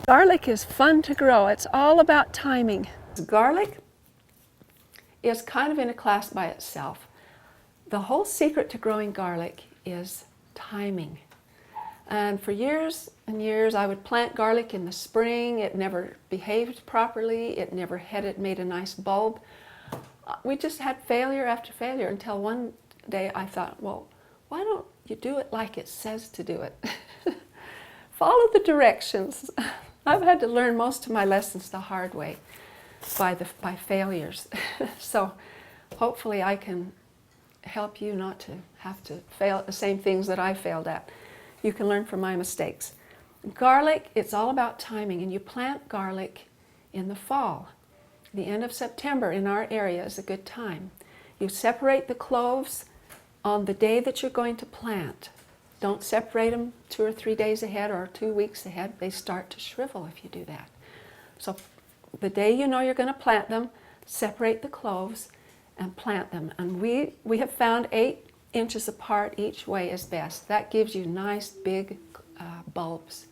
Garlic is fun to grow. It's all about timing. Garlic is kind of in a class by itself. The whole secret to growing garlic is timing. And for years and years I would plant garlic in the spring. It never behaved properly. It never made a nice bulb. We just had failure after failure until one day I thought, well, why don't you do it like it says to do it? Follow the directions. I've had to learn most of my lessons the hard way by failures. So hopefully I can help you not to have to fail at the same things that I failed at. You can learn from my mistakes. Garlic, it's all about timing, and you plant garlic in the fall. The end of September in our area is a good time. You separate the cloves on the day that you're going to plant. Don't separate them 2 or 3 days ahead or 2 weeks ahead. They start to shrivel if you do that. So the day you know you're going to plant them, separate the cloves and plant them. And we have found 8 inches apart each way is best. That gives you nice big bulbs.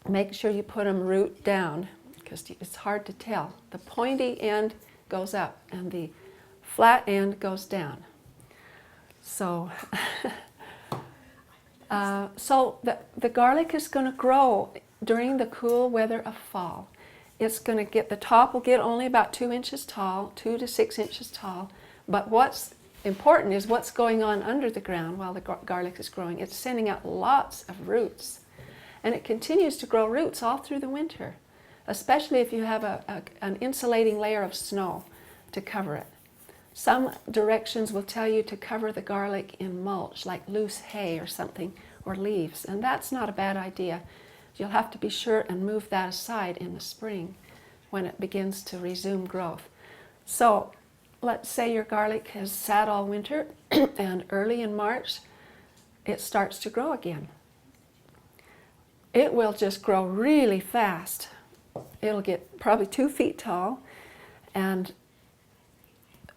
Make sure you put them root down because it's hard to tell. The pointy end goes up and the flat end goes down. So, the garlic is going to grow during the cool weather of fall. It's going to the top will get only about 2 inches tall, 2 to 6 inches tall. But what's important is what's going on under the ground while the garlic is growing. It's sending out lots of roots. And it continues to grow roots all through the winter, especially if you have an insulating layer of snow to cover it. Some directions will tell you to cover the garlic in mulch, like loose hay or something, or leaves, and that's not a bad idea. You'll have to be sure and move that aside in the spring when it begins to resume growth. So let's say your garlic has sat all winter and early in March it starts to grow again. It will just grow really fast. It'll get probably 2 feet tall, and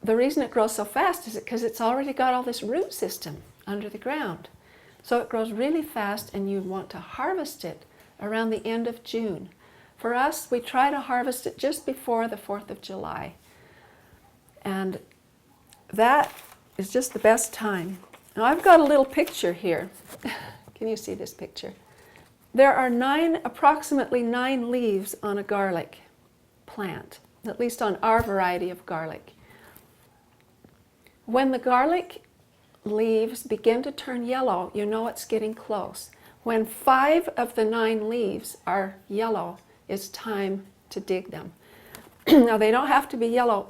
the reason it grows so fast is because it's already got all this root system under the ground. So it grows really fast, and you want to harvest it around the end of June. For us, we try to harvest it just before the 4th of July. And that is just the best time. Now I've got a little picture here. Can you see this picture? There are approximately 9 leaves on a garlic plant, at least on our variety of garlic. When the garlic leaves begin to turn yellow, you know it's getting close. When 5 of the 9 leaves are yellow, it's time to dig them. Now they don't have to be yellow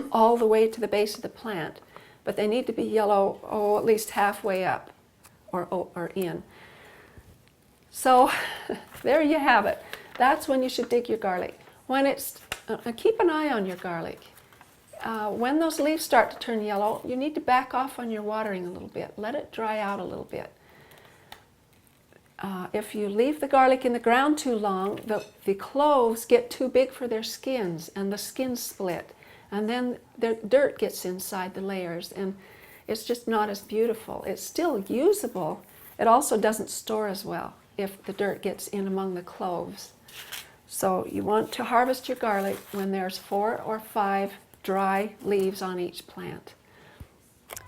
all the way to the base of the plant, but they need to be yellow, at least halfway up or in. So there you have it. That's when you should dig your garlic. When keep an eye on your garlic. When those leaves start to turn yellow, you need to back off on your watering a little bit. Let it dry out a little bit. If you leave the garlic in the ground too long, the cloves get too big for their skins, and the skins split. And then the dirt gets inside the layers, and it's just not as beautiful. It's still usable. It also doesn't store as well if the dirt gets in among the cloves. So you want to harvest your garlic when there's 4 or 5 dry leaves on each plant.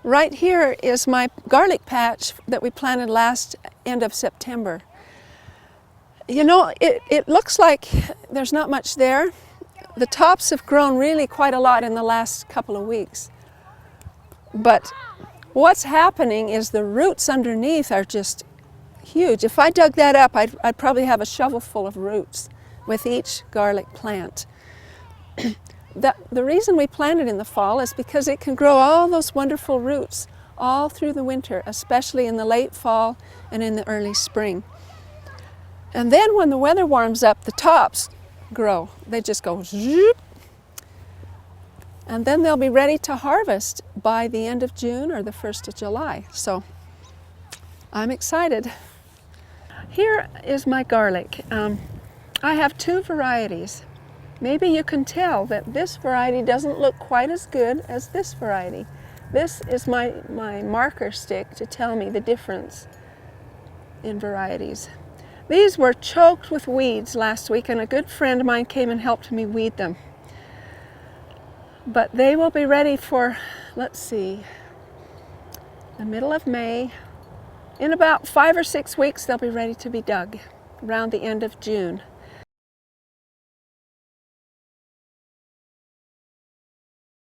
Right here is my garlic patch that we planted end of September. You know, it looks like there's not much there. The tops have grown really quite a lot in the last couple of weeks. But what's happening is the roots underneath are just huge. If I dug that up, I'd probably have a shovel full of roots with each garlic plant. The reason we plant it in the fall is because it can grow all those wonderful roots all through the winter, especially in the late fall and in the early spring. And then when the weather warms up, the tops grow. They just go zoop. And then they'll be ready to harvest by the end of June or the 1st of July. So I'm excited. Here is my garlic. I have 2 varieties. Maybe you can tell that this variety doesn't look quite as good as this variety. This is my marker stick to tell me the difference in varieties. These were choked with weeds last week, and a good friend of mine came and helped me weed them. But they will be ready for, let's see, the middle of May. In about 5 or 6 weeks, they'll be ready to be dug, around the end of June.